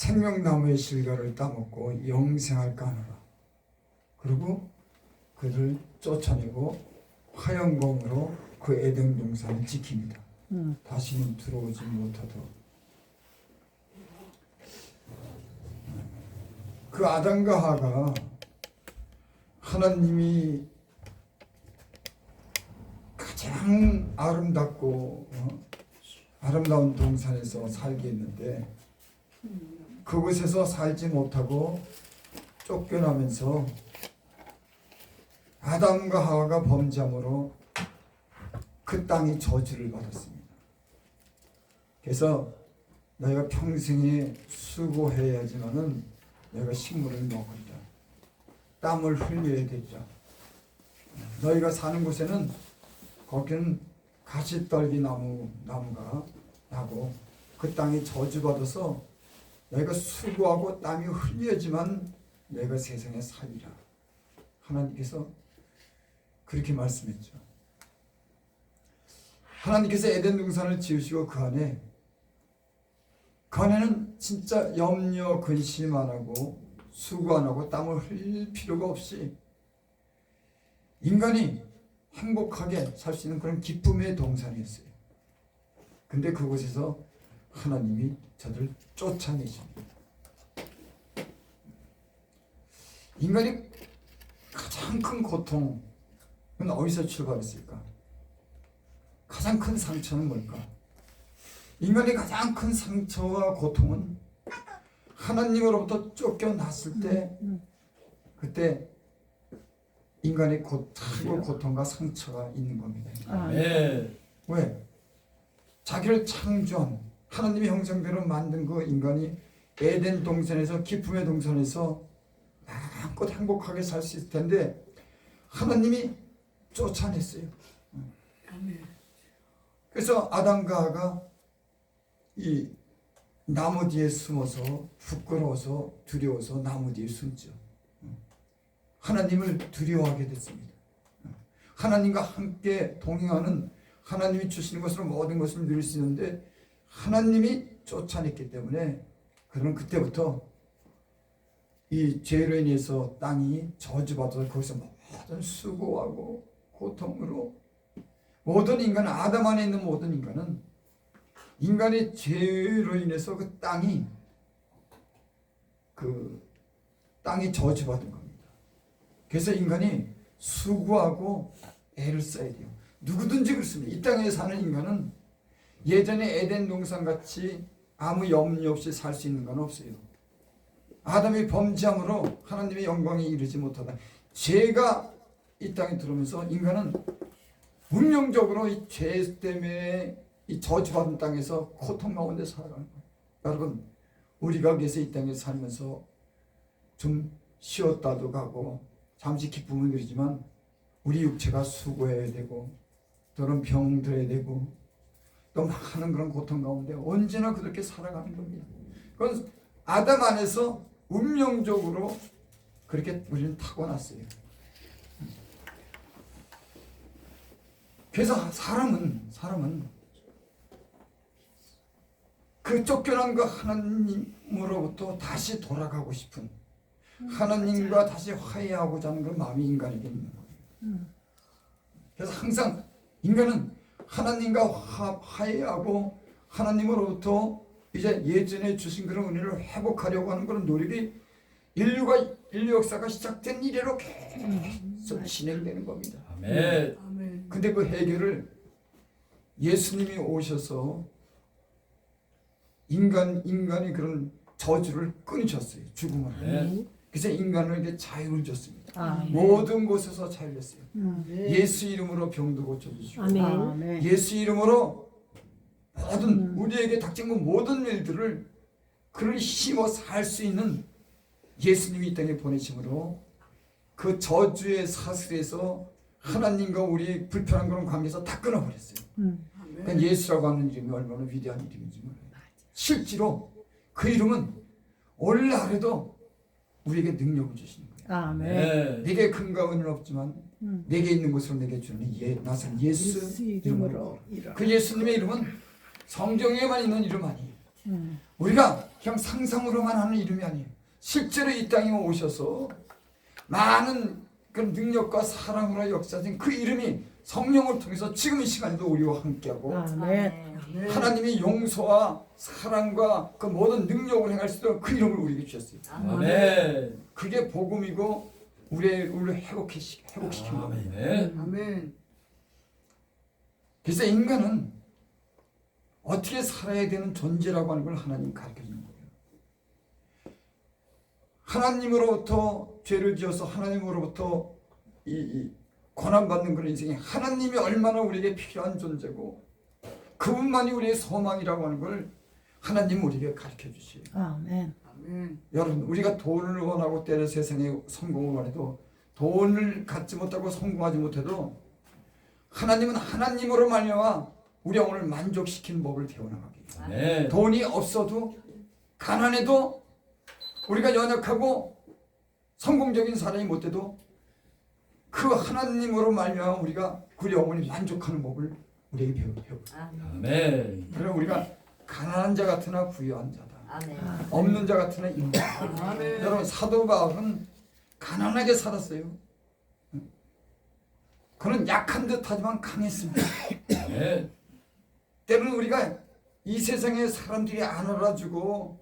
생명나무의 실과를 따먹고 영생을 까느라. 그리고 그를 쫓아내고 화영공으로 그 에덴 동산을 지킵니다. 다시는 들어오지 못하도록. 그 아담과 하가 하나님이 가장 아름답고 아름다운 동산에서 살게 했는데 그곳에서 살지 못하고 쫓겨나면서 아담과 하와가 범죄함으로 그 땅이 저주를 받았습니다. 그래서 너희가 평생에 수고해야지만은 너희가 식물을 먹으리라. 땀을 흘려야 되리라. 너희가 사는 곳에는 거기는 가시떨기 나무가 나고 그 땅이 저주받아서 너희가 수고하고 땀이 흘려야지만 너희가 세상에 살리라. 하나님께서 그렇게 말씀했죠. 하나님께서 에덴 동산을 지으시고 그 안에는 진짜 염려 근심 안 하고 수고 안 하고 땀을 흘릴 필요가 없이 인간이 행복하게 살 수 있는 그런 기쁨의 동산이었어요. 근데 그곳에서 하나님이 저들 쫓아내십니다. 인간이 가장 큰 고통은 어디서 출발했을까? 가장 큰 상처는 뭘까? 인간의 가장 큰 상처와 고통은 하나님으로부터 쫓겨났을 때 그때 인간의 최고 고통과 상처가 있는 겁니다. 네. 왜? 자기를 창조한 하나님의 형상대로 만든 그 인간이 에덴 동산에서 기쁨의 동산에서 마음껏 행복하게 살 수 있을 텐데 하나님이 쫓아냈어요. 그래서 아담과 하가 이 나무 뒤에 숨어서 부끄러워서 두려워서 나무 뒤에 숨죠. 하나님을 두려워하게 됐습니다. 하나님과 함께 동행하는 하나님이 주시는 것으로 모든 것을 누릴 수 있는데 하나님이 쫓아냈기 때문에 그는 그때부터 이 죄로 인해서 땅이 저주받아서 거기서 모든 수고하고 고통으로 모든 인간, 아담 안에 있는 모든 인간은 인간의 죄로 인해서 그 땅이 저주받은 겁니다. 그래서 인간이 수고하고 애를 써야 돼요. 누구든지 그렇습니다. 이 땅에 사는 인간은 예전에 에덴 동산 같이 아무 염려 없이 살 수 있는 건 없어요. 아담이 범죄함으로 하나님의 영광에 이르지 못하다. 죄가 이 땅에 들어오면서 인간은 운명적으로 이 죄 때문에 이 저주받은 땅에서 고통 가운데 살아가는 거예요. 여러분, 우리가 그래서 이 땅에 살면서 좀 쉬었다도 가고 잠시 기쁨을 누리지만 우리 육체가 수고해야 되고 또는 병들어야 되고 또 많은 그런 고통 가운데 언제나 그렇게 살아가는 겁니다. 그건 아담 안에서 운명적으로 그렇게 우리는 타고났어요. 그래서 사람은 그 쫓겨난 그 하나님으로부터 다시 돌아가고 싶은 하나님과 다시 화해하고자 하는 그 마음이 인간에게 있는 거예요. 그래서 항상 인간은 하나님과 화해하고 하나님으로부터 이제 예전에 주신 그런 은혜를 회복하려고 하는 그런 노력이 인류 역사가 시작된 이래로 계속 진행되는 겁니다. 아멘. 근데 그 해결을 예수님이 오셔서 인간이 그런 저주를 끊으셨어요. 죽음을. 네. 그래서 인간에게 자유를 줬습니다. 아멘. 모든 곳에서 자유했어요. 예수 이름으로 병도 고쳐주시고 아멘. 예수 이름으로 모든 우리에게 닥친 모든 일들을 그를 힘어 살 수 있는 예수님이 이 땅에 보내심으로 그 저주의 사슬에서 하나님과 우리 불편한 그런 관계에서 다 끊어버렸어요. 그러니까 예수라고 하는 이름이 얼마나 위대한 이름인지 몰라요. 실제로 그 이름은 오늘 하루도 우리에게 능력을 주시는 거예요. 아멘. 네. 내게 근과 은은 없지만 내게 있는 것으로 내게 주는 나선 예수 이름으로. 그 예수님의 이름은 성경에만 있는 이름 아니에요. 우리가 그냥 상상으로만 하는 이름이 아니에요. 실제로 이 땅에 오셔서 많은 그 능력과 사랑으로 역사하신 그 이름이 성령을 통해서 지금 이 시간에도 우리와 함께하고 아멘. 하나님의 용서와 사랑과 그 모든 능력을 행할 수 있도록 그 이름을 우리에게 주셨어요. 아멘. 그게 복음이고 우리를 회복시킨 겁니다. 아멘. 아멘. 그래서 인간은 어떻게 살아야 되는 존재라고 하는 걸 하나님 가르쳐 주는 거예요. 하나님으로부터 죄를 지어서 하나님으로부터 이 고난받는 그런 인생에 하나님이 얼마나 우리에게 필요한 존재고 그분만이 우리의 소망이라고 하는 걸 하나님 우리에게 가르쳐 주시요. 아멘. 아멘. 여러분, 우리가 돈을 원하고 때려 세상에 성공을 원해도 돈을 갖지 못하고 성공하지 못해도 하나님은 하나님으로 말미암아 우리 영혼을 만족시키는 법을 배워나가기. 아멘. 돈이 없어도 가난해도 우리가 연약하고 성공적인 사람이 못돼도 그 하나님으로 말미암아 우리가 그 영혼이 만족하는 법을 우리에게 배워. 아멘. 그럼 우리가 가난한 자 같으나 부유한 자다. 아멘. 없는 자 같으나 있는 자다. 아멘. 여러분, 사도 바울은 가난하게 살았어요. 그는 약한 듯하지만 강했습니다. 아멘. 때로는 우리가 이 세상에 사람들이 안 알아주고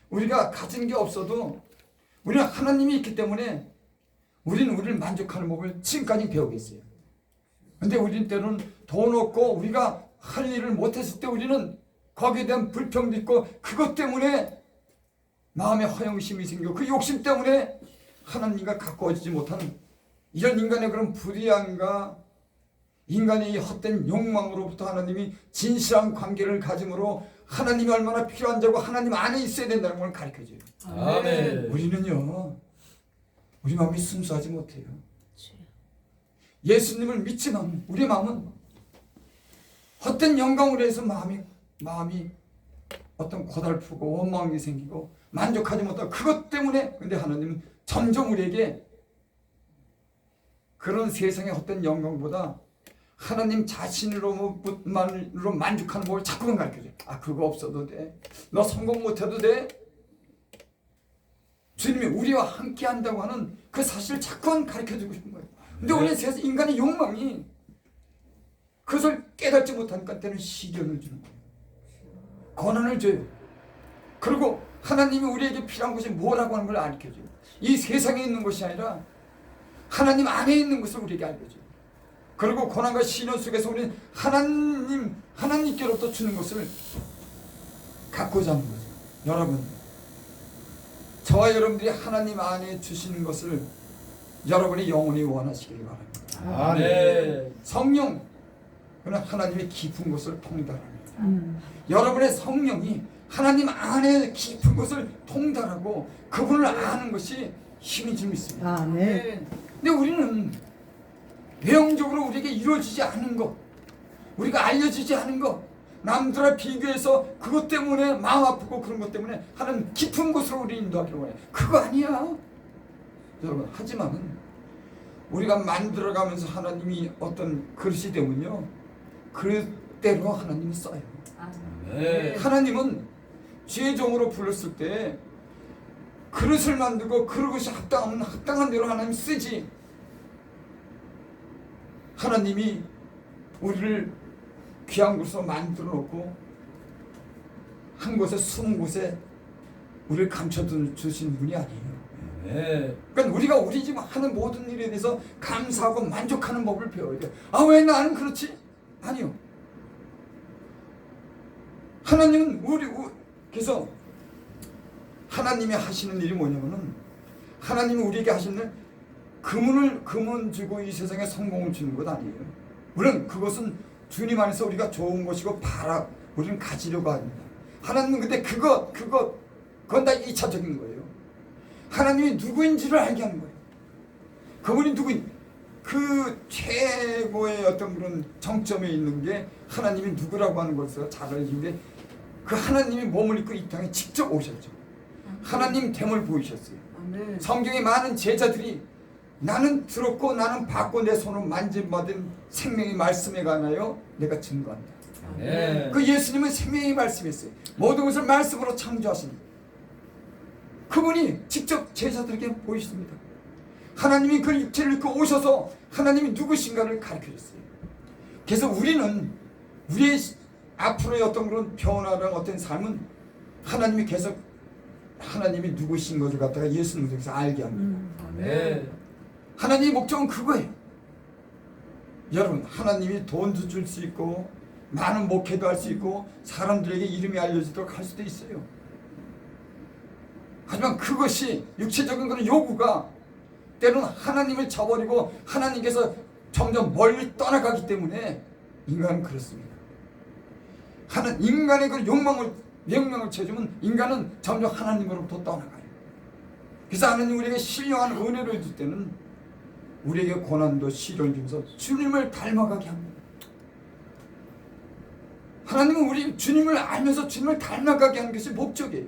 우리가 가진 게 없어도 우리는 하나님이 있기 때문에 우리는 우리를 만족하는 법을 지금까지 배우겠어요. 근데 우리는 때로는 돈 없고 우리가 할 일을 못했을 때 우리는 거기에 대한 불평도 있고 그것 때문에 마음에 허영심이 생겨 그 욕심 때문에 하나님과 가까워지지 못하는 이런 인간의 그런 불의함과 인간의 이 헛된 욕망으로부터 하나님이 진실한 관계를 가짐으로 하나님이 얼마나 필요한 자고 하나님 안에 있어야 된다는 걸 가르쳐줘요. 아멘. 우리는요, 우리 마음이 순수하지 못해요. 예수님을 믿지만 우리 마음은 헛된 영광으로 해서 마음이 어떤 고달프고 원망이 생기고 만족하지 못하고 그것 때문에 근데 하나님은 점점 우리에게 그런 세상의 헛된 영광보다 하나님 자신으로만으로 만족하는 법을 자꾸만 가르쳐줘요. 아, 그거 없어도 돼. 너 성공 못해도 돼. 주님이 우리와 함께 한다고 하는 그 사실을 자꾸만 가르쳐주고 싶은 거예요. 근데 우리 세상 인간의 욕망이 그것을 깨닫지 못하니까 때는 시련을 주는 거예요. 고난을 줘요. 그리고 하나님이 우리에게 필요한 것이 뭐라고 하는 걸 알려줘요. 이 세상에 있는 것이 아니라 하나님 안에 있는 것을 우리에게 알려줘요. 그리고 고난과 시련 속에서 우리는 하나님께로부터 주는 것을 갖고자 하는 거죠. 여러분, 저와 여러분들이 하나님 안에 주시는 것을 여러분이 영원히 원하시길 바랍니다. 아멘. 성령, 그는 하나님의 깊은 것을 통달합니다. 여러분의 성령이 하나님 안에 깊은 것을 통달하고 그분을 아는 것이 힘이 좀 있습니다. 아멘. 근데 우리는 외형적으로 우리에게 이루어지지 않은 것, 우리가 알려지지 않은 것, 남들과 비교해서 그것 때문에 마음 아프고 그런 것 때문에 하나님 깊은 곳으로 우리 인도하기를 원해. 그거 아니야. 여러분, 하지만은 우리가 만들어가면서 하나님이 어떤 그릇이 되면요, 그릇대로 하나님이 써요. 아멘. 하나님은 죄종으로 불렀을 때 그릇을 만들고 그릇이 합당한 대로 하나님 쓰지. 하나님이 우리를 귀한 곳으로 만들어 놓고 한 곳에 숨은 곳에 우리를 감춰 주신 분이 아니에요. 아멘. 그러니까 우리가 우리 지금 하는 모든 일에 대해서 감사하고 만족하는 법을 배워야 돼요. 아, 왜 나는 그렇지? 아니요. 하나님은 그래서 하나님이 하시는 일이 뭐냐면은 하나님이 우리에게 하시는 금은 주고 이 세상에 성공을 주는 것 아니에요. 물론 그것은 주님 안에서 우리가 좋은 것이고 우리는 가지려고 합니다. 하나님은 근데 그건 다 2차적인 거예요. 하나님이 누구인지를 알게 하는 거예요. 그분이 그 최고의 어떤 그런 정점에 있는 게 하나님이 누구라고 하는 것을 잘 알리는데 그 하나님이 몸을 입고 이 땅에 직접 오셨죠. 하나님 됨을 보이셨어요. 아멘. 성경에 많은 제자들이 나는 들었고 나는 봤고 내 손으로 만져받은 생명의 말씀에 관하여 내가 증거한다. 아멘. 그 예수님은 생명의 말씀이었어요. 모든 것을 말씀으로 창조하시니 그분이 직접 제자들에게 보이십니다. 하나님이 그 육체를 입고 오셔서 하나님이 누구신가를 가르쳐줬어요. 그래서 우리는 우리의 앞으로의 어떤 그런 변화랑 어떤 삶은 하나님이 계속 하나님이 누구신 것을 갖다가 예수님을 통해서 알게 합니다. 아멘. 하나님의 목적은 그거예요. 여러분, 하나님이 돈도 줄 수 있고 많은 목회도 할 수 있고 사람들에게 이름이 알려지도록 할 수도 있어요. 하지만 그것이 육체적인 그런 요구가 때로는 하나님을 저버리고 하나님께서 점점 멀리 떠나가기 때문에 인간은 그렇습니다. 인간의 그 명령을 채워주면 인간은 점점 하나님으로부터 떠나가요. 그래서 하나님 우리에게 신령한 은혜를 줄 때는 우리에게 고난도 시련을 주면서 주님을 닮아가게 합니다. 하나님은 우리 주님을 알면서 주님을 닮아가게 하는 것이 목적이에요.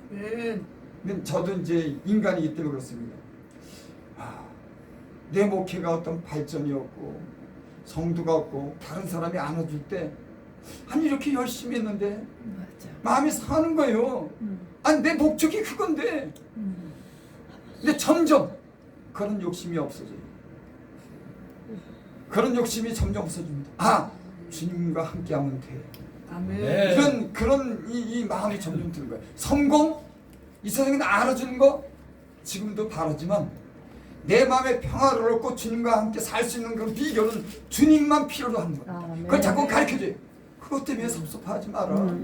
근데 저도 이제 인간이기 때문에 그렇습니다. 내 목회가 어떤 발전이 없고 성도가 없고 다른 사람이 안아줄 때 아니 이렇게 열심히 했는데 맞아. 마음이 상하는 거예요. 아니 내 목적이 그건데. 근데 점점 그런 욕심이 없어져요. 그런 욕심이 점점 없어집니다. 주님과 함께하면 돼. 아멘. 그런 이 마음이 점점 드는 거예요. 성공, 이 세상에 알아주는 거 지금도 바라지만 내 마음에 평화를 얻고 주님과 함께 살 수 있는 그런 비결은 주님만 필요로 하는 거예요. 아멘. 그걸 자꾸 가르쳐줘요. 그것 때문에 섭섭하지 마라.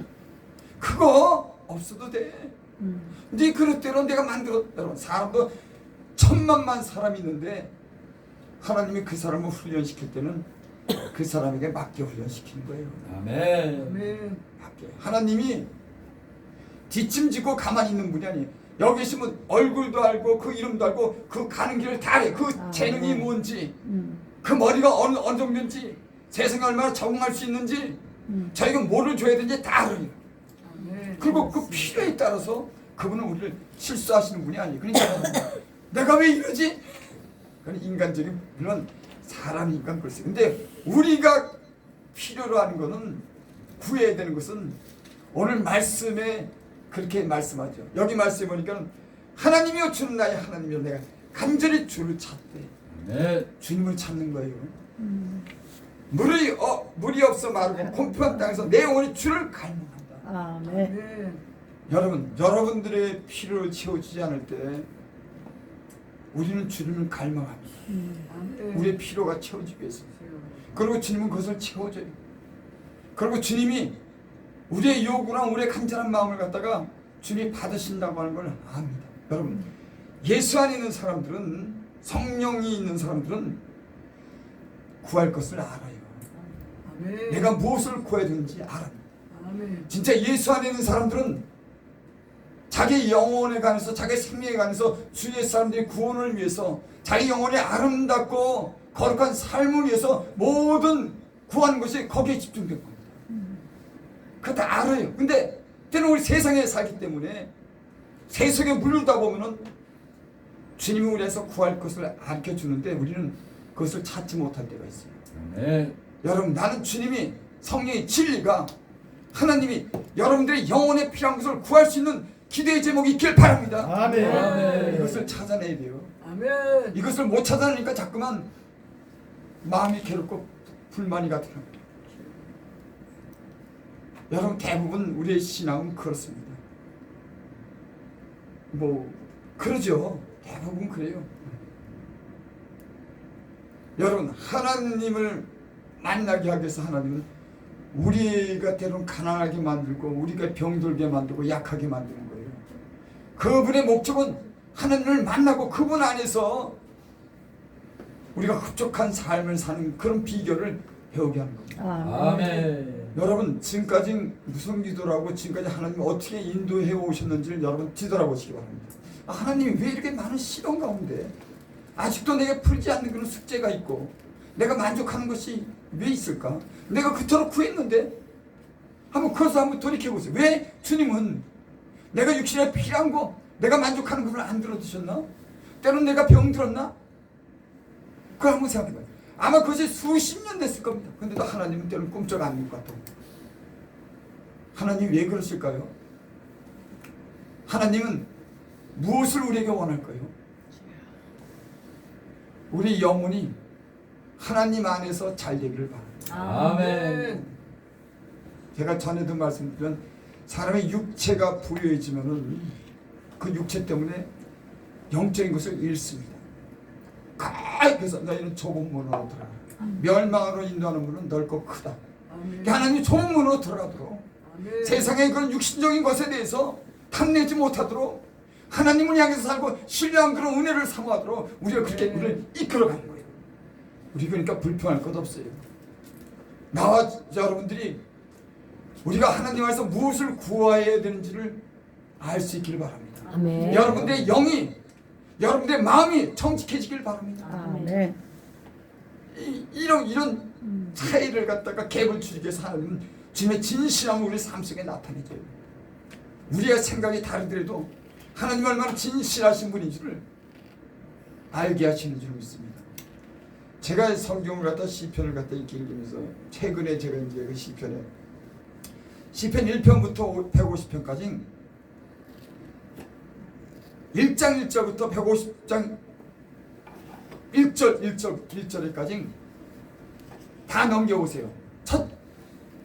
그거 없어도 돼. 네 그릇대로 내가 만들었다. 여러분, 사람도 1000만만 사람이 있는데 하나님이 그 사람을 훈련시킬 때는 그 사람에게 맞게 훈련시키는 거예요. 아멘. 맞게. 하나님이 뒷짐지고 가만히 있는 분이 아니에요. 여기 있으면 얼굴도 알고 그 이름도 알고 그 가는 길을 다 알아요. 그 재능이 뭔지, 그 머리가 어느 정도인지, 세상에 얼마나 적응할 수 있는지, 저희가 뭐를 줘야 되는지 다 알아요. 그리고 그 필요에 따라서 그분은 우리를 실수하시는 분이 아니에요. 그러니까 내가 왜 이러지? 그건 인간적인, 물론 사람이니까 그렇지. 근데 우리가 필요로 하는 것은, 구해야 되는 것은 오늘 말씀에 그렇게 말씀하죠. 여기 말씀해 보니까 하나님이여 주는 나의 하나님이여 내가 간절히 주를 찾되. 아멘. 주님을 찾는 거예요. 물이 없어 마르고 공평한 땅에서 내 영혼이 주를 갈망한다. 아멘. 여러분들의 필요를 채워주지 않을 때 우리는 주님을 갈망합니다. 우리의 필요가 채워지기 위해서. 그리고 주님은 그것을 채워줘요. 그리고 주님이 우리의 요구랑 우리의 간절한 마음을 갖다가 주님이 받으신다고 하는 걸 압니다. 여러분, 예수 안에 있는 사람들은, 성령이 있는 사람들은 구할 것을 알아요. 내가 무엇을 구해야 되는지 알아요. 진짜 예수 안에 있는 사람들은 자기 영혼에 관해서, 자기 생명에 관해서 주의 사람들의 구원을 위해서, 자기 영혼의 아름답고 거룩한 삶을 위해서 모든 구하는 것이 거기에 집중된 겁니다. 그거 다 알아요. 근데 때는 우리 세상에 살기 때문에 세속에 물들다 보면은 주님이 우리에서 구할 것을 알려주는데 우리는 그것을 찾지 못할 때가 있어요. 아멘. 여러분, 나는 주님이, 성령의 진리가, 하나님이 여러분들의 영혼에 필요한 것을 구할 수 있는 기도의 제목이 있길 바랍니다. 아멘. 이것을 찾아내야 돼요. 아멘. 이것을 못 찾아내니까 자꾸만 마음이 괴롭고 불만이 가득합니다. 여러분, 대부분 우리의 신앙은 그렇습니다. 그러죠. 대부분 그래요. 여러분, 하나님을 만나게 하기 위해서 하나님은 우리가 때로는 가난하게 만들고 우리가 병들게 만들고 약하게 만드는 거예요. 그분의 목적은 하나님을 만나고 그분 안에서 우리가 흡족한 삶을 사는 그런 비결을 배우게 하는 겁니다. 아멘. 여러분, 지금까지 무슨 기도라고 지금까지 하나님이 어떻게 인도해 오셨는지를 여러분 뒤돌아보시기 바랍니다. 하나님이 왜 이렇게 많은 시련 가운데 아직도 내가 풀지 않는 그런 숙제가 있고 내가 만족하는 것이 왜 있을까? 내가 그토록 구했는데 그것을 한번 돌이켜보세요. 왜 주님은 내가 육신에 필요한 거, 내가 만족하는 것을 안 들어주셨나? 때로는 내가 병들었나? 그걸 한번 생각해봐요. 아마 그것이 수십 년 됐을 겁니다. 근데도 하나님은 때로는 꿈쩍 안 될 것 같아요. 하나님 왜 그러실까요? 하나님은 무엇을 우리에게 원할까요? 우리 영혼이 하나님 안에서 잘 되기를 바랍니다. 아멘. 제가 전에도 말씀드린 사람의 육체가 부유해지면은 그 육체 때문에 영적인 것을 잃습니다. 그래서 너희는 좁은 문으로 들어가. 멸망으로 인도하는 문은 넓고 크다. 아멘. 하나님이 좁은 문으로 들어가도록 아멘. 세상의 그런 육신적인 것에 대해서 탐내지 못하도록 하나님을 향해서 살고 신뢰한 그런 은혜를 사모하도록 우리가 그렇게 우리를 이끌어가는 거예요. 우리 그러니까 불평할 것 없어요. 나와 여러분들이 우리가 하나님 안에서 무엇을 구해야 되는지를 알 수 있기를 바랍니다. 아멘. 여러분들의 영이 여러분들의 마음이 정직해지길 바랍니다. 아멘. 이런 차이를 갖다가 갭을 줄이기 위해서 하나님은 주님의 진실함을 우리 삶 속에 나타내줘요. 우리의 생각이 다르더라도 하나님 얼마나 진실하신 분인 줄을 알게 하시는 줄 믿습니다. 제가 성경을 갖다 시편을 갖다 이렇게 읽으면서 최근에 제가 이제 그 시편 1편부터 150편까지 1장 1절부터 150장 1절까지 다 넘겨보세요. 첫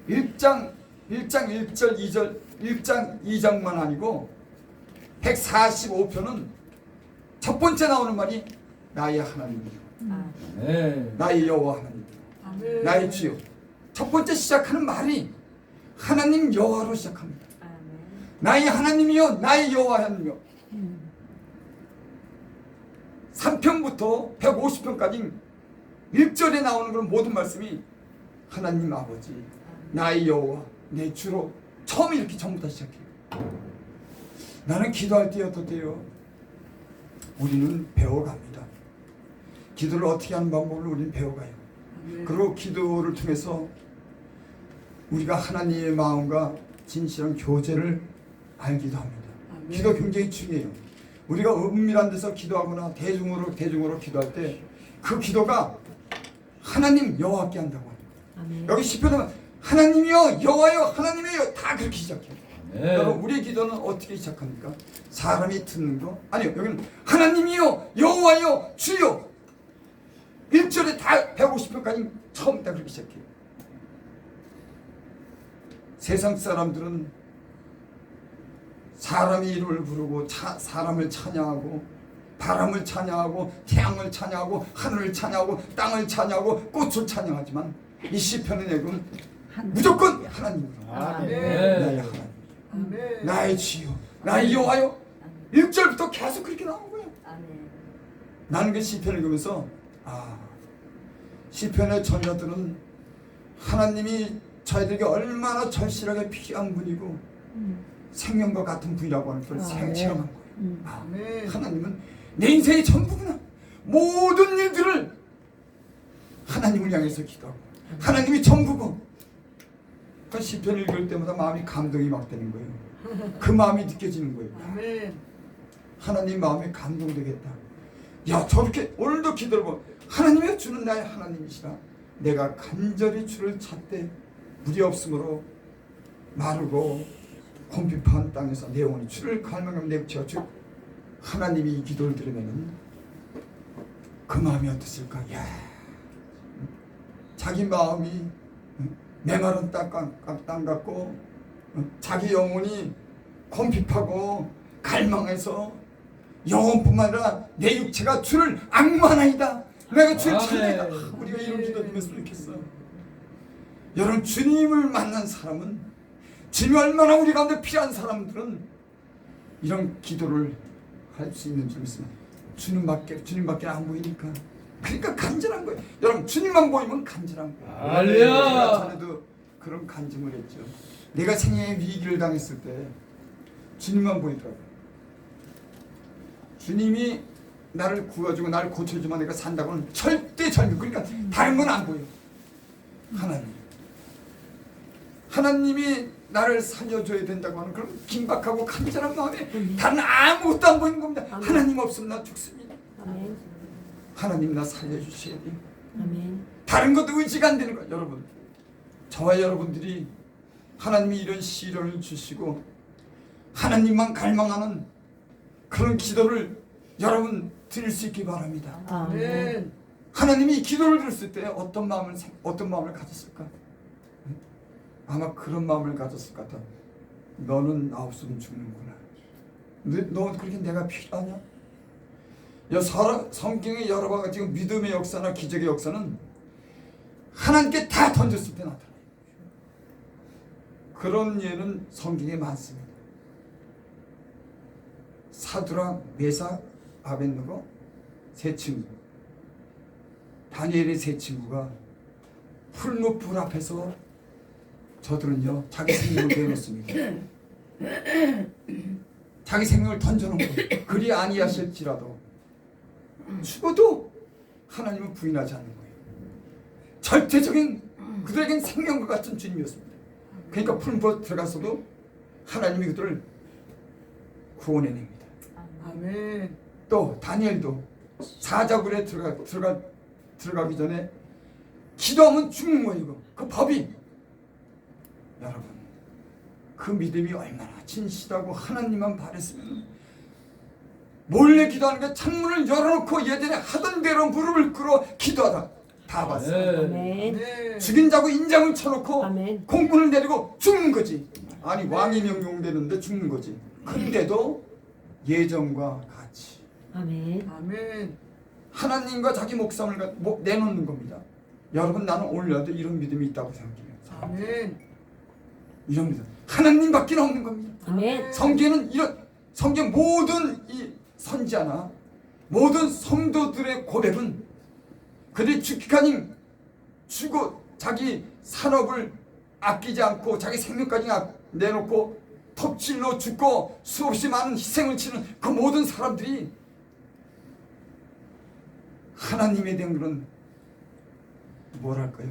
1장 1절 2절 1장 2장만 아니고 145편은 첫 번째 나오는 말이 나의 하나님이요 네. 나의 여호와 하나님 아멘. 나의 주요. 첫 번째 시작하는 말이 하나님 여호와로 시작합니다. 나의 하나님이요 나의 여호와 하나님이요. 3편부터 150편까지 1절에 나오는 그런 모든 말씀이 하나님 아버지 나의 여호와 내 주로 처음 이렇게 전부 다 시작해요. 나는 기도할 때 어떠세요? 우리는 배워갑니다. 기도를 어떻게 하는 방법을 우리는 배워가요. 아멘. 그리고 기도를 통해서 우리가 하나님의 마음과 진실한 교제를 알기도 합니다. 아멘. 기도 굉장히 중요해요. 우리가 은밀한 데서 기도하거나 대중으로 기도할 때 그 기도가 하나님 여호와께 한다고 합니다. 아멘. 여기 시편은 하나님이여 여호와여 하나님이여 다 그렇게 시작해요. 네. 여러분 우리의 기도는 어떻게 시작합니까? 사람이 듣는 거? 아니요. 여기는 하나님이여 여호와여 주여 1절에 다 150편까지 처음 다 그렇게 시작해요. 세상 사람들은 사람의 이름을 부르고 사람을 찬양하고 바람을 찬양하고 태양을 찬양하고 하늘을 찬양하고 땅을 찬양하고 꽃을 찬양하지만 이 시편의 내용은 무조건 하나님으로 아멘. 나의 하나님 아멘. 나의 주여 나의 여호와여 1절부터 계속 그렇게 나오는 거예요. 나는 그 시편을 읽으면서 시편의 전자들은 하나님이 저희들에게 얼마나 절실하게 필요한 분이고 생명과 같은 분이라고 하는 걸 체험한 거예요. 아멘. 하나님은 내 인생의 전부구나. 모든 일들을 하나님을 향해서 기도하고 하나님이 전부고 그 시편을 읽을 때마다 마음이 감동이 막 되는 거예요. 그 마음이 느껴지는 거예요. 아멘. 하나님 마음에 감동되겠다. 야 저렇게 오늘도 기도를 보면 하나님의 주는 나의 하나님이시라. 내가 간절히 주를 찾되 물이 없으므로 마르고 곰핍한 땅에서 내 영혼이 주를 갈망하면 내 육체가 주 하나님이 이 기도를 들으면은 그 마음이 어땠을까? 야 자기 마음이 메마른 땅 같고 자기 영혼이 곰핍하고 갈망해서 영혼뿐만 아니라 내 육체가 주를 악무하나이다. 내가 주를 찾는다. 우리가 이런 기도 좀 했으면 좋겠어. 여러분 주님을 만난 사람은 주님이 얼마나 우리 가운데 필요한 사람들은 이런 기도를 할 수 있는 줄 믿습니다. 주님밖에 안 보이니까 그러니까 간절한 거예요. 여러분 주님만 보이면 간절한 거예요. 할렐루야. 제가 전에도 그런 간증을 했죠. 내가 생애의 위기를 당했을 때 주님만 보이더라고요. 주님이 나를 구워주고 나를 고쳐주면 내가 산다고는 절대 절대 그러니까 다른 건 안 보여. 하나님이 나를 살려줘야 된다고 하는 그런 긴박하고 간절한 마음에 다른 아무것도 안 보이는 겁니다. 하나님 없으면 나 죽습니다. 아멘. 하나님 나 살려주셔야 돼요. 아멘. 다른 것도 의지가 안 되는 거예요. 여러분 저와 여러분들이 하나님이 이런 시련을 주시고 하나님만 갈망하는 그런 기도를 여러분 드릴 수 있기 바랍니다. 아멘. 하나님이 기도를 들었을 때 어떤 마음을 가졌을까? 아마 그런 마음을 가졌을 것 같아. 너는 나 없으면 죽는구나. 너 그렇게 내가 필요하냐? 성경의 여러 가지 믿음의 역사나 기적의 역사는 하나님께 다 던졌을 때 나타나요. 그런 예는 성경에 많습니다. 사두랑, 메삭, 아벳느고 세 친구, 다니엘의 세 친구가 풀무불 앞에서 저들은요 자기 생명을 내놓습니다. 자기 생명을 던져놓은 거예요. 그리 아니하실지라도 죽어도 하나님은 부인하지 않는 거예요. 절대적인 그들에겐 생명과 같은 주님이었습니다. 그러니까 풀무불 들어가서도 하나님이 그들을 구원해냅니다. 아멘. 또 다니엘도 사자굴에 들어가기 전에 기도하면 죽는 거예요. 그 법이 여러분 그 믿음이 얼마나 진실하고 하나님만 바랬으면 몰래 기도하는 게 창문을 열어놓고 예전에 하던 대로 무릎을 꿇어 기도하다 다 봤어요. 아멘. 네. 죽인 자고 인장을 쳐놓고 아멘. 공문을 내리고 죽는 거지. 아니 왕이 명령되는데 죽는 거지. 근데도 예전과 같이 아멘. 아멘. 하나님과 자기 목숨을 내놓는 겁니다. 여러분 나는 오늘날도 이런 믿음이 있다고 생각해요. 아멘. 이런 믿음 하나님밖에 없는 겁니다. 아멘. 성경에는 성경 모든 이 선지자나 모든 성도들의 고백은 그들이 죽기까지 죽고 자기 산업을 아끼지 않고 자기 생명까지 내놓고 톱질로 죽고 수없이 많은 희생을 치는 그 모든 사람들이 하나님에 대한 그런 뭐랄까요?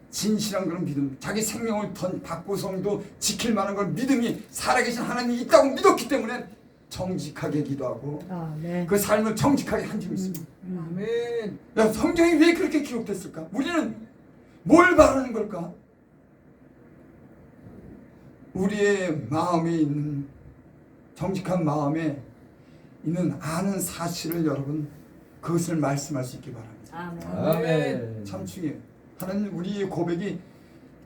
진실한 그런 믿음, 자기 생명을 받고서도 지킬 만한 그런 믿음이 살아계신 하나님이 있다고 믿었기 때문에 정직하게 기도하고 아멘. 그 삶을 정직하게 한 줄이 있습니다. 아멘. 야, 성경이 왜 그렇게 기록됐을까? 우리는 뭘 바라는 걸까? 우리의 마음에 있는 정직한 마음에 있는 아는 사실을 여러분 그것을 말씀할 수 있기 바랍니다. 아멘. 참 중요해요. 하나님 우리의 고백이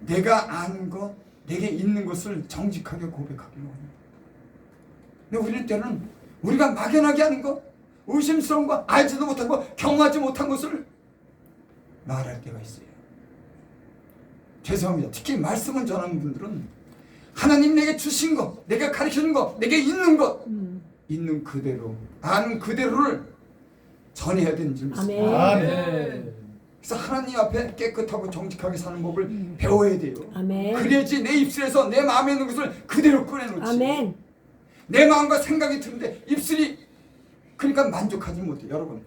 내가 아는 것, 내게 있는 것을 정직하게 고백하기로 합니다. 근데 우리는 때는 우리가 막연하게 하는 것, 의심스러운 것, 알지도 못한 것, 경험하지 못한 것을 말할 때가 있어요. 죄송합니다. 특히 말씀을 전하는 분들은 하나님 내게 주신 것, 내가 가르쳐준 것, 내게 있는 것, 있는 그대로, 아는 그대로를 전해야 되는 줄 믿습니다. 아멘. 그래서 하나님 앞에 깨끗하고 정직하게 사는 법을 배워야 돼요. 아멘. 그래야지 내 입술에서 내 마음에 있는 것을 그대로 꺼내놓지. 아멘. 내 마음과 생각이 드는데 입술이 그러니까 만족하지 못해요. 여러분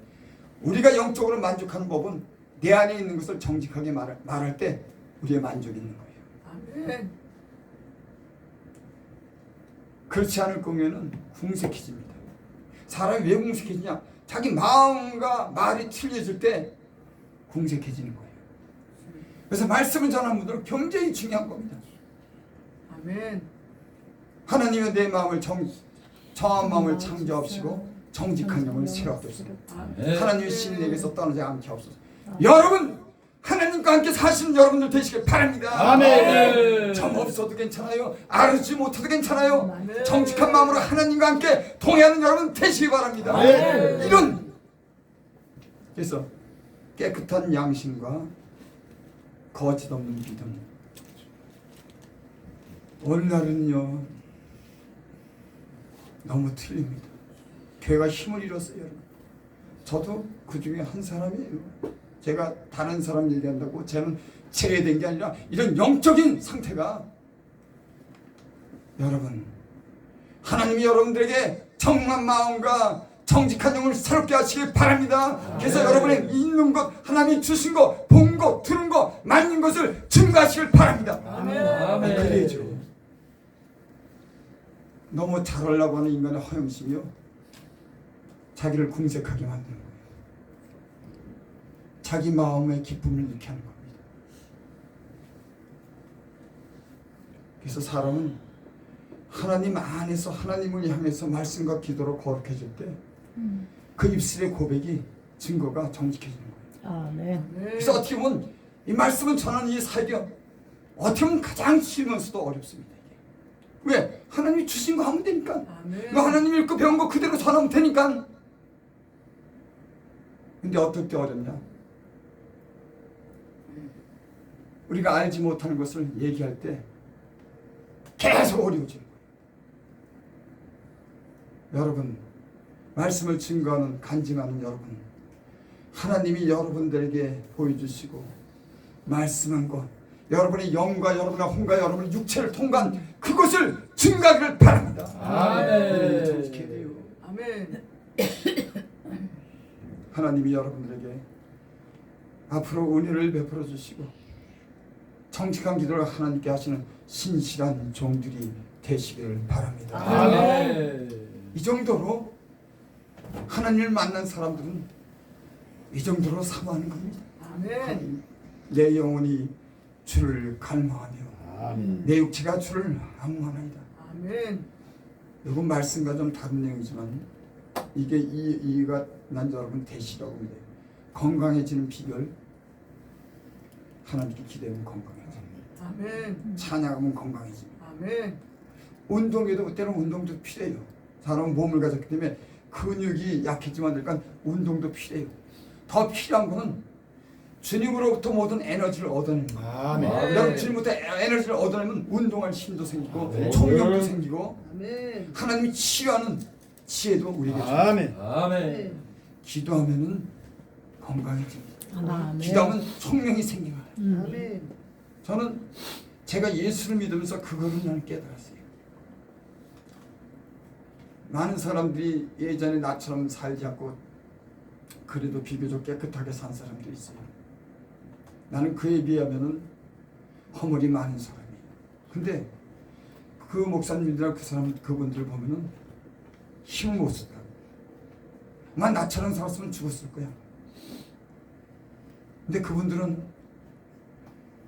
우리가 영적으로 만족하는 법은 내 안에 있는 것을 정직하게 말할 때 우리의 만족이 있는 거예요. 아멘. 그렇지 않을 거면은 궁색해집니다. 사람이 왜 궁색해지냐? 자기 마음과 말이 틀려질 때 궁색해지는 거예요. 그래서 말씀을 전하는 분들은 굉장히 중요한 겁니다. 아멘. 하나님은 내 마음을 정한 마음을 창조하시고 정직한 영을 세워두소서. 하나님의 신 내게서 떠나지 않게 하옵소서. 여러분 하나님과 함께 사시는 여러분들 되시길 바랍니다. 아멘. 점 없어도 괜찮아요. 알지 못해도 괜찮아요. 아멘. 정직한 마음으로 하나님과 함께 동행하는 여러분 되시기 바랍니다. 아멘. 이런 그래서 깨끗한 양심과 거짓 없는 믿음. 오늘날은요 너무 틀립니다. 교회가 힘을 잃었어요. 여러분. 저도 그 중에 한 사람이에요. 제가 다른 사람 얘기한다고 저는 제외된 게 아니라 이런 영적인 상태가 여러분 하나님이 여러분들에게 정한 마음과 정직한 영을 새롭게 하시길 바랍니다. 그래서 여러분의 있는 것 하나님이 주신 것 본 것 들은 것 만진 것을 증거하시길 바랍니다. 아멘. 그래야죠. 너무 잘하려고 하는 인간의 허영심이요 자기를 궁색하게 만드는 거예요. 자기 마음의 기쁨을 잃게 하는 겁니다. 그래서 사람은 하나님 안에서 하나님을 향해서 말씀과 기도로 거룩해질 때 그 입술의 고백이 증거가 정직해지는 거예요. 아멘. 그래서 어떻게 보면 이 말씀은 전하는 이 사역이 어떻게 보면 가장 쉬우면서도 어렵습니다. 이게. 왜? 하나님이 주신 거 하면 되니까. 아멘. 이거 하나님이 읽고 배운 거 그대로 전하면 되니까. 근데 어떨 때 어렵냐? 우리가 알지 못하는 것을 얘기할 때 계속 어려워지는 거예요. 여러분, 말씀을 증거하는 간증하는 여러분, 하나님이 여러분들에게 보여주시고 말씀한 것, 여러분의 영과 여러분의 혼과 여러분의 육체를 통과한 그것을 증거하기를 바랍니다. 아멘. 정직해야 돼요. 아멘. 하나님이 여러분들에게 앞으로 은혜를 베풀어 주시고 정직한 기도를 하나님께 하시는 신실한 종들이 되시기를 바랍니다. 아멘. 이 정도로 하나님을 만난 사람들은 이 정도로 사모하는 겁니다. 아멘. 내 영혼이 주를 갈망하며 아멘. 내 육체가 주를 악무하나이다. 아멘. 이건 말씀과 좀 다른 내용이지만 이게 이가 난 여러분 되시라고 합니다. 건강해지는 비결, 하나님께 기대하면 건강해집니다. 아멘. 찬양하면 건강해집니다. 아멘. 운동에도 때로는 운동도 필요해요. 사람은 몸을 가졌기 때문에 근육이 약해지면 되니까 운동도 필요해요. 더 필요한 거는 주님으로부터 모든 에너지를 얻어내는 거예요. 아멘. 여러분 주님부터 에너지를 얻어내면 운동할 힘도 생기고 아멘. 총력도 생기고 아멘. 하나님이 치유하는 지혜도 우리에게 줍니다. 아멘. 아멘. 기도하면은 건강해집니다. 아멘. 기도하면 총명이 생기는 거예요. 아멘. 저는 제가 예수를 믿으면서 그거를 나는 깨달았어요. 많은 사람들이 예전에 나처럼 살지 않고 그래도 비교적 깨끗하게 산 사람도 있어요. 나는 그에 비하면은 허물이 많은 사람이에요. 근데 그 목사님들이나 그 사람 그분들 보면은 힘을 못 쓰더라고. 만 나처럼 살았으면 죽었을 거야. 근데 그분들은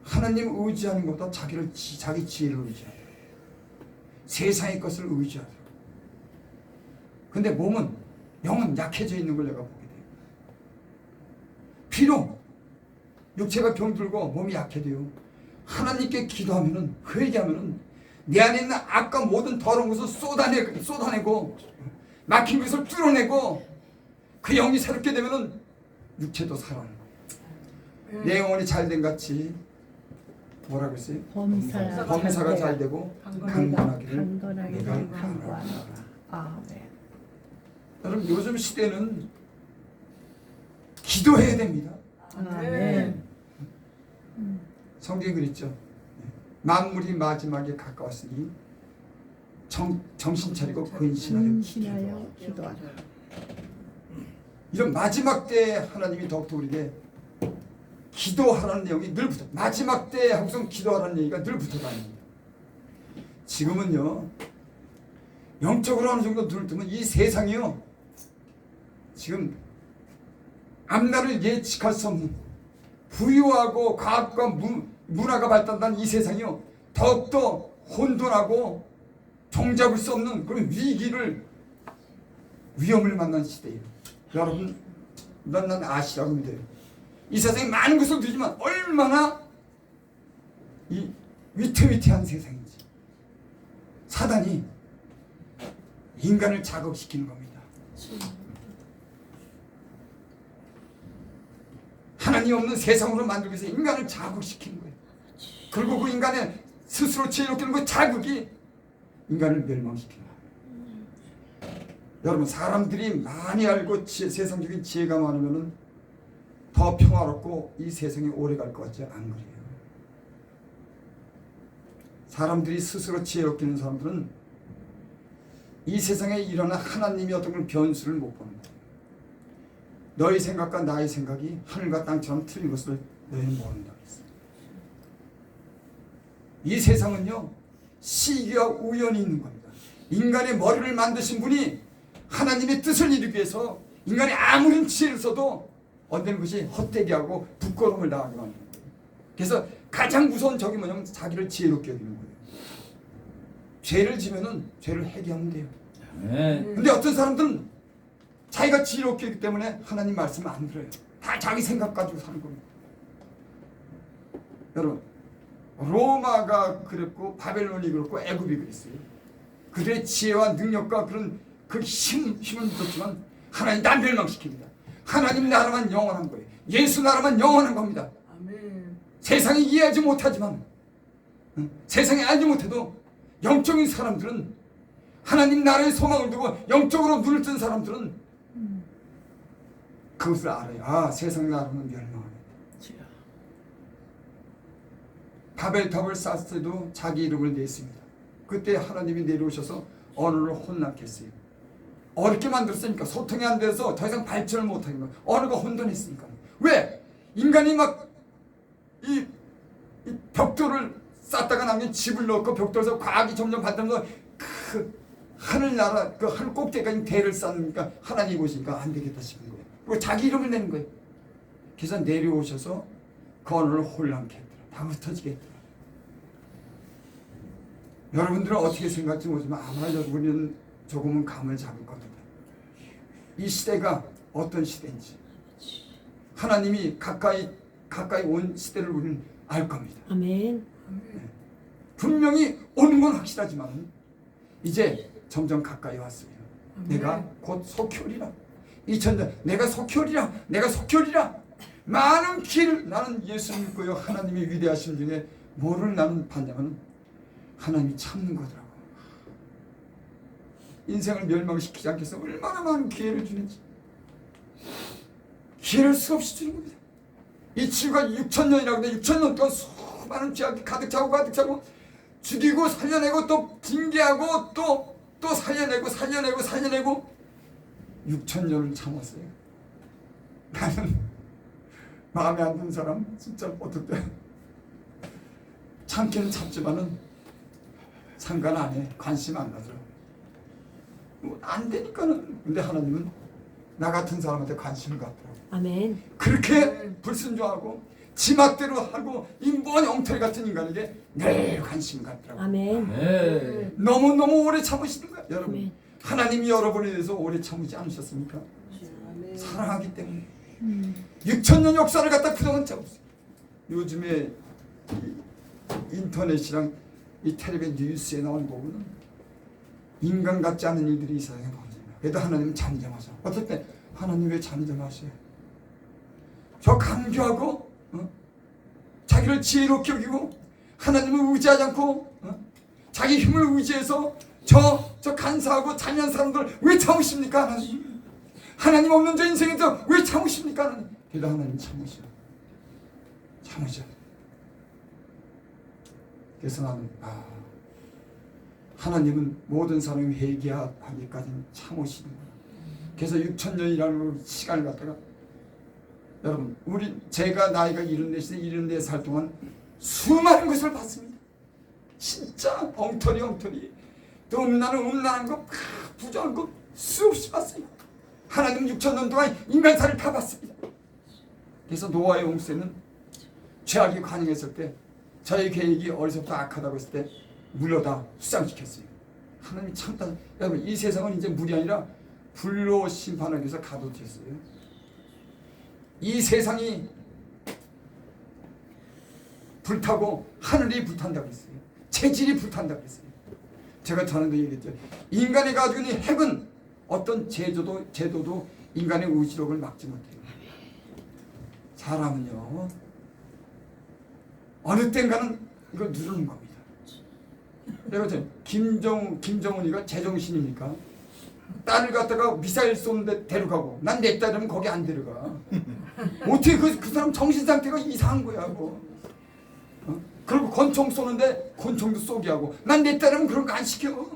하나님 의지하는 것보다 자기 지혜를 의지하더라고. 세상의 것을 의지하더라고. 근데 몸은 영은 약해져 있는 걸 내가 보게 돼요. 비록 육체가 병들고 몸이 약해져요. 하나님께 기도하면은 회개하면은 내 안에 있는 악과 모든 더러운 것을 쏟아내고 막힌 것을 뚫어내고 그 영이 새롭게 되면은 육체도 살아나는 거예요. 내 영혼이 잘된 같이 뭐라고 했어요? 범사가 잘 되고 강건하기를 내가 바라노라. 아멘. 여러분 요즘 시대는 기도해야 됩니다. 아멘. 성경에 그랬죠. 만물이 마지막에 가까웠으니 정신 차리고 근신하여 기도하라. 이런 마지막 때에 하나님이 더욱더 우리에게 기도하라는 내용이 늘 붙어. 마지막 때에 항상 기도하라는 얘기가 늘 붙어 다닙니다. 지금은요 영적으로 어느 정도 눈을 뜨면 이 세상이요 지금 앞날을 예측할 수 없는 부유하고 과학과 문화가 발달한 이 세상이요 더욱더 혼돈하고 종잡을 수 없는 그런 위험을 만난 시대예요. 여러분 난 아시라고 믿어요. 이 세상에 많은 것을 누리지만 얼마나 이 위태위태한 세상인지. 사단이 인간을 자극시키는 겁니다. 하나님 없는 세상으로 만들기 위해서 인간을 자극시키는 거예요. 그리고 그 인간의 스스로 지혜롭게 그 자극이 인간을 멸망시키는 거예요. 여러분 사람들이 많이 알고 세상적인 지혜가 많으면 더 평화롭고 이 세상이 오래 갈 것 같지 안 그래요. 사람들이 스스로 지혜롭게 있는 사람들은 이 세상에 일어난 하나님이 어떤 걸 변수를 못 보는 거예요. 너의 생각과 나의 생각이 하늘과 땅처럼 틀린 것을 너희는 모른다고 했어요. 이 세상은요 시기와 우연이 있는 겁니다. 인간의 머리를 만드신 분이 하나님의 뜻을 이루기 위해서 인간이 아무리 지혜를 써도 얻는 것이 헛되게 하고 부끄러움을 당하게 만드는 거예요. 그래서 가장 무서운 적이 뭐냐면 자기를 지혜롭게 여기는 거예요. 죄를 지면은 죄를 회개하면 돼요. 아멘. 근데 어떤 사람들은 자기가 지혜롭기 때문에 하나님 말씀을 안 들어요. 다 자기 생각 가지고 사는 겁니다. 여러분, 로마가 그랬고 바벨론이 그랬고 애굽이 그랬어요. 그들의 지혜와 능력과 그런 그 힘은 있었지만 하나님 난 멸망시킵니다. 하나님 나라만 영원한 거예요. 예수 나라만 영원한 겁니다. 아멘. 세상이 이해하지 못하지만 세상에 알지 못해도 영적인 사람들은 하나님 나라의 소망을 두고 영적으로 눈을 뜬 사람들은 그것을 알아요. 아, 세상 나라는 멸망합니다. 바벨탑을 쌓을 때도 자기 이름을 냈습니다. 그때 하나님이 내려오셔서 언어를 혼란케 했어요. 어렵게 만들었으니까 소통이 안 돼서 더 이상 발전을 못하는 거예요. 언어가 혼돈했으니까. 왜? 인간이 막 이 벽돌을 쌓다가 나면 집을 넣고 벽돌에서 과학이 점점 발달해서 그 하늘나라 그 하늘 꼭대기까지 대를 쌓으니까 하나님 오시니까 안 되겠다 싶은 거예요. 그리고 자기 이름을 내는 거예요. 그래서 내려오셔서 그 언어를 혼란케 했더라. 다 흩어지게 했더라. 여러분들은 어떻게 생각할지 모르지만 아마 여러분은 조금은 감을 잡을 겁니다. 이 시대가 어떤 시대인지 하나님이 가까이 온 시대를 우리는 알 겁니다. 아멘. 분명히 오는 건 확실하지만 이제 점점 가까이 왔어요. 내가 곧 속히 오리라. 2000년 내가 속히 오리라. 내가 속히 오리라. 많은 길을 나는 예수 믿고요. 하나님의 위대하심 중에 뭐를 나는 봤냐면 하나님이 참는 거더라고. 인생을 멸망시키지 않겠어. 얼마나 많은 기회를 주는지. 기회를 수없이 주는 겁니다. 이 지구가 6000년이라고 하는데 6000년 동안 수많은 죄악이 가득 차고 죽이고 살려내고 또 징계하고 또 살려내고 6000년을 참았어요. 나는 마음에 안 드는 사람 진짜 어떨 때 참기는 참지만은 상관 안 해. 관심 안 가더라고. 안 되니까는. 근데 하나님은 나 같은 사람한테 관심을 갖더라고. 아멘. 그렇게 불순종하고 지맛대로 하고 이 먼 엉터리 같은 인간에게 늘 관심을 갖더라고. 아멘. 네. 너무 오래 참으시는 거야. 여러분, 아멘. 하나님이 여러분에 대해서 오래 참으지 않으셨습니까? 아멘. 사랑하기 때문에 6000년 역사를 갖다 그동안 참았어요. 요즘에 이 인터넷이랑 이 텔레비전 뉴스에 나오는 거 보면 인간 같지 않은 일들이 이 세상에 벌어집니다. 그래도 하나님은 잠잠하셔. 어떨 때 하나님 왜 잠잠하셔요? 저 강교하고 자기를 지혜롭게 여기고 하나님을 의지하지 않고 자기 힘을 의지해서 저 간사하고 잔인한 사람들 왜 참으십니까? 하나님, 하나님 없는 저 인생에서 왜 참으십니까? 하나님. 그래도 하나님 참으셔. 그래서 나는 하나님은 모든 사람이 회개하기까지는 참으시는구나. 그래서 6000년이라는 시간을 갖다가 여러분, 제가 나이가 74살 동안 수많은 것을 봤습니다. 진짜 엉터리 또 음란한 거 부정한 거 수없이 봤어요. 하나님 6000년 동안 인간사를 다 봤습니다. 그래서 노아의 홍수에는 죄악이 관영했을 때 저의 계획이 어리석고 악하다고 했을 때 물러다 수장시켰어요. 하나님이 참다. 여러분, 이 세상은 이제 물이 아니라 불로 심판하기 위해서 가둬두셨어요. 이 세상이 불타고 하늘이 불탄다고 했어요. 체질이 불탄다고 했어요. 제가 전에도 얘기했죠. 인간이 가지고 있는 핵은 어떤 제도도 인간의 의지력을 막지 못해요. 사람은요, 어느 땐가는 이걸 누르는 겁니다. 내가 김정은이가 제정신입니까? 딸을 갖다가 미사일 쏘는데 데려가고 난 내 딸이면 거기 안 데려가. 어떻게 그 사람 정신 상태가 이상한 거야. 그리고 권총 쏘는데 권총도 쏘게 하고 난 내 딸이면 그런 거 안 시켜.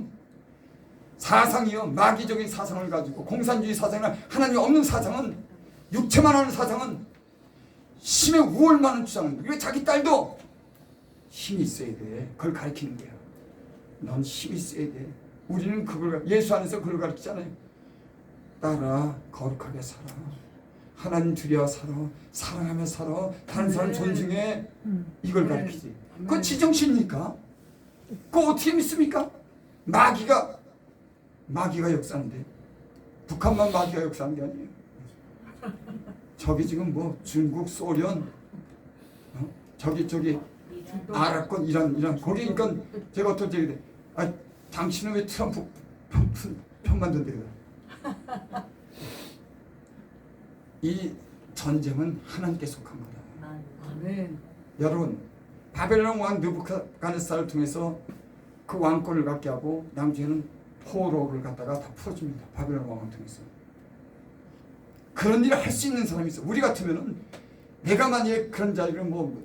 사상이요, 마귀적인 사상을 가지고 공산주의 사상이나 하나님 없는 사상은, 육체만 하는 사상은 힘의 우월만을 주장하는 거야. 왜 자기 딸도 힘이 있어야 돼. 그걸 가르치는 거야. 넌 힘이 있어야 돼. 우리는 그걸, 예수 안에서 그걸 가르치잖아요. 딸아, 거룩하게 살아. 하나님 두려워 살아. 사랑하며 살아. 다른 사람 존중해. 이걸 가르치지. 그건 지정신입니까? 그거 어떻게 믿습니까? 마귀가 역사하는데 북한만 마귀가 역사하는 게 아니에요. 저기 지금 뭐 중국, 소련, 저기 아랍권 이란 거기 그러니까 제가 어떻게 얘기해? 아 당신은 왜 트럼프 편만 든대요? 이 전쟁은 하나님께 속한 거다. 아멘. 여러분 바벨론 왕 느부갓네살을 통해서 그 왕권을 갖게 하고 나중에는 포로를 갖다가 다 풀어줍니다. 바벨론 왕을 통해서. 그런 일을 할 수 있는 사람이 있어. 우리 같으면은 내가 만약에 그런 자리를 뭐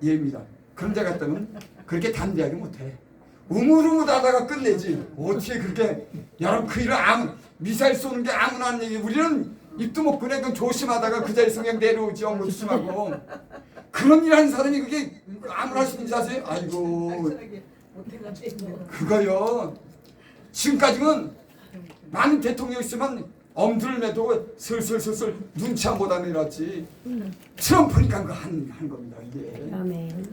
예입니다. 그런 자 같다면 그렇게 담대하게 못해. 우물우물하다가 끝내지. 어떻게 그렇게 여러분 그 일을 미사일 쏘는 게 아무나 하는 얘기. 우리는 입도 못 꺼내 그 조심하다가 그 자리에서 그냥 내려오지 엉거 조심하고. 그런 일 하는 사람이 그게 아무나 할 수 있는지 아세요? 아이고 그거요. 지금까지는 많은 대통령이 있으면 엄두를 내도 슬슬 눈치 안 보다 내놨지. 트럼프니까 그거 한 겁니다 이게. 아멘.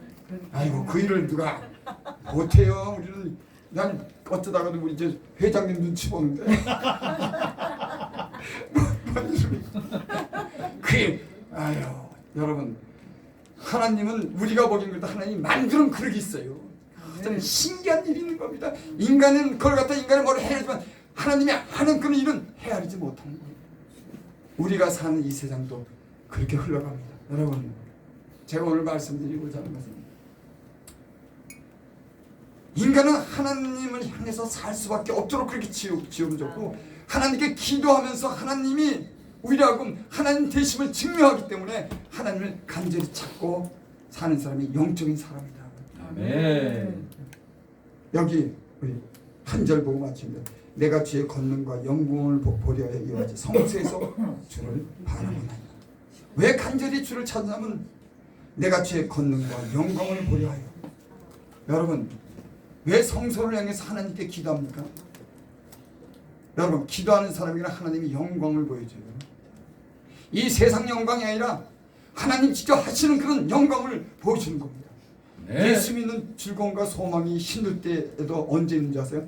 아이고 그 일을 누가 못해요. 우리는 난 어쩌다가도 우리 이제 회장님 눈치 보는데. 그게 아유 여러분 하나님은 우리가 보기엔 그래도 하나님 만드는 그릇이 있어요. 참 신기한 일이 있는 겁니다. 인간은 그걸 갖다 인간을 뭘 해야지만 하나님이 하는 그런 일은 헤아리지 못하는 거예요. 우리가 사는 이 세상도 그렇게 흘러갑니다. 여러분 제가 오늘 말씀드리고자 하는 것은 인간은 하나님을 향해서 살 수밖에 없도록 그렇게 지음졌고 하나님께 기도하면서 하나님이 우리라고 하나님 되심을 증명하기 때문에 하나님을 간절히 찾고 사는 사람이 영적인 사람이다. 아멘. 여기 우리 한 절 보고 마칩니다. 내가 주의 권능과 영광을 보려 이와지 성소에서 주를 바라보나이다. 왜 간절히 주를 찾냐면 내가 주의 권능과 영광을 보려 하여. 여러분 왜 성소를 향해서 하나님께 기도합니까? 여러분 기도하는 사람이라 하나님이 영광을 보여줘요. 이 세상 영광이 아니라 하나님 직접 하시는 그런 영광을 보여주는 겁니다. 네. 예수 믿는 즐거움과 소망이 힘들 때에도 언제 있는지 아세요?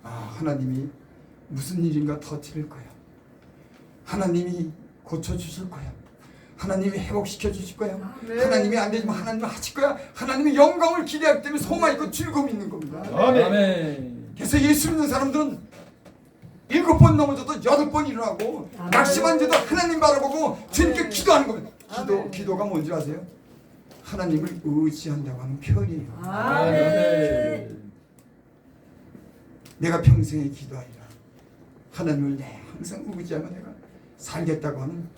아 하나님이 무슨 일인가 터뜨릴 거야. 하나님이 고쳐주실 거야. 하나님이 회복시켜 주실 거야. 네. 하나님이 안 되지만 하나님이 하실 거야. 하나님의 영광을 기대하기 때문에 소망이 있고 즐거움이 있는 겁니다. 아멘. 그래서 예수 믿는 사람들은 7번 넘어져도 8번 일어나고 낙심한 자도 하나님 바라보고 주님께 기도하는 겁니다. 기도가 뭔지 아세요? 하나님을 의지한다고 하는 표현이에요. 아멘. 내가 평생에 기도하리라. 하나님을 내 항상 의지하며 내가 살겠다고 하는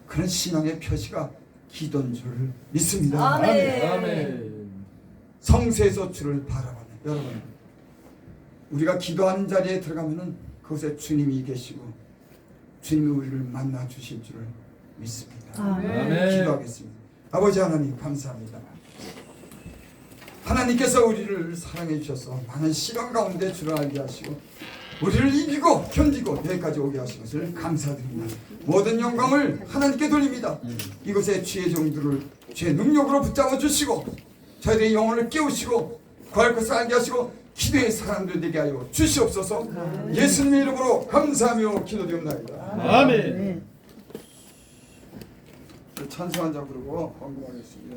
그런 신앙의 표시가 기도인 줄 믿습니다. 아멘. 아멘. 성소에서 주를 바라보는 여러분 우리가 기도하는 자리에 들어가면은 그곳에 주님이 계시고 주님이 우리를 만나 주실 줄을 믿습니다. 아멘. 기도하겠습니다. 아버지 하나님 감사합니다. 하나님께서 우리를 사랑해 주셔서 많은 시련 가운데 주를 알게 하시고 우리를 이기고 견디고 여기까지 오게 하신 것을 감사드립니다. 모든 영광을 하나님께 돌립니다. 이곳에 주의 종들을 주의 능력으로 붙잡아 주시고 저희들의 영혼을 깨우시고 구할 것을 알게 하시고 기도의 사람들 되게 하여 주시옵소서. 예수님의 이름으로 감사하며 기도드립니다. 아멘. 찬송 한자 부르고 헌금하겠습니다.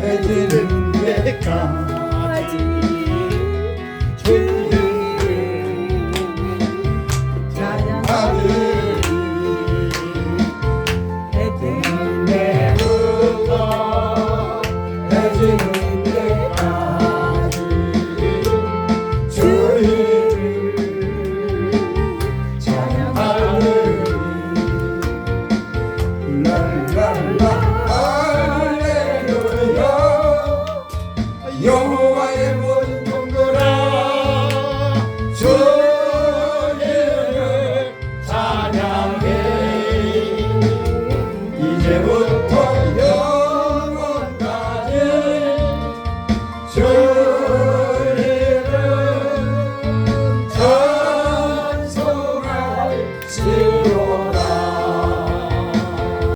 해지는 데까지 주를 찬양하리. 해지는 데부터 해지는 데까지 주를 찬양하리. 랄랄라 할렐루야 영원 주